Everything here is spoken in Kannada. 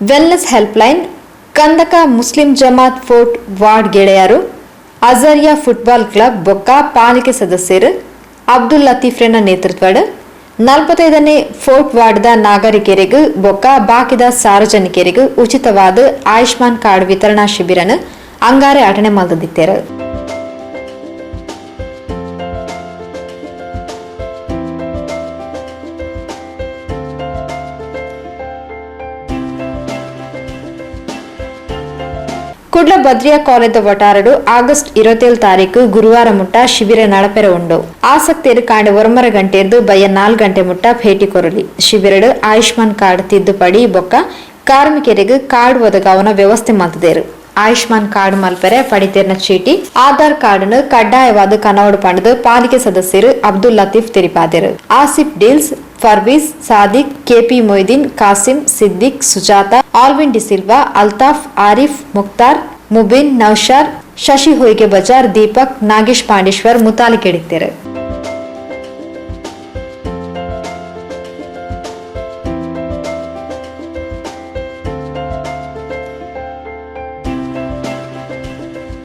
Wellness helpline, Kandak Muslim Jamaat fort ward ಗೆಳೆಯರು, ಅಜರಿಯಾ ಫುಟ್ಬಾಲ್ ಕ್ಲಬ್ ಬೊಕ್ಕ ಪಾಲಿಕೆ ಸದಸ್ಯರು ಅಬ್ದುಲ್ ಲತೀಫ್ರನ ನೇತೃತ್ವದ 45ನೇ ಫೋರ್ಟ್ ವಾರ್ಡ್ದ ನಾಗರಿಕರಿಗೂ ಬೊಕ್ಕ ಬಾಕಿದ ಸಾರ್ವಜನಿಕರಿಗೂ ಉಚಿತವಾದ ಆಯುಷ್ಮಾನ್ ಕಾರ್ಡ್ ವಿತರಣಾ ಶಿಬಿರನ ಅಂಗಾರೆ ಆಟನೆ ಮಲ್ದಿತ್ತೇರು. ಕುಡ್ಲ ಬದ್ರಿಯಾ ಕಾಲೇಜ್ ಒಟಾರಡು ಆಗಸ್ಟ್ 27 ತಾರೀಕು ಗುರುವಾರ ಮುಟ್ಟ ಶಿಬಿರ ನಡಪೆರ ಉಂಡು. ಆಸಕ್ತಿಯರು ಕಾಂಡೆ 1 ಗಂಟೆರ್ದು ಬಯ್ಯ 4 ಗಂಟೆ ಮುಟ್ಟ ಭೇಟಿ ಕೊರಲಿ. ಶಿಬಿರಡು ಆಯುಷ್ಮಾನ್ ಕಾರ್ಡ್ ತಿದ್ದುಪಡಿ ಬೊಕ್ಕ ಕಾರ್ಮಿಕರಿಗೆ ಕಾರ್ಡ್ ಒದಗಾವನ ವ್ಯವಸ್ಥೆ ಮಾಡ್ತಿದ್ದೇರು. ಆಯುಷ್ಮಾನ್ ಕಾರ್ಡ್ ಮಲ್ಪೆರೆ ಪಡಿತೇರ್ನ ಚೀಟಿ, ಆಧಾರ್ ಕಾರ್ಡ್ ಕಡ್ಡಾಯವಾದ ಕನವಡು ಪಂಡದು ಪಾಲಿಕೆ ಸದಸ್ಯರು ಅಬ್ದುಲ್ ಲತೀಫ್ ತೆರಿಪಾದರು. ಆಸಿಫ್ ಡೀಲ್ಸ್, ಫರ್ವೀಸ್, ಸಾದಿಕ್, ಕೆಪಿ ಮೊಯ್ದೀನ್, ಕಾಸಿಂ, ಸಿದ್ದಿಕ್, ಸುಜಾತ, ಆಲ್ವಿನ್ ಡಿಸಿಲ್ವಾ, ಅಲ್ತಾಫ್, ಆರಿಫ್, ಮುಕ್ತಾರ್, ಮುಬಿನ್, ನೌಶಾರ್, ಶಶಿ ಹೊಯ್ಗೆ ಬಜಾರ್, ದೀಪಕ್, ನಾಗೇಶ್ ಪಾಂಡೇಶ್ವರ್ ಮುತಾಲಿಕೆಡಿತ್ತೇರು.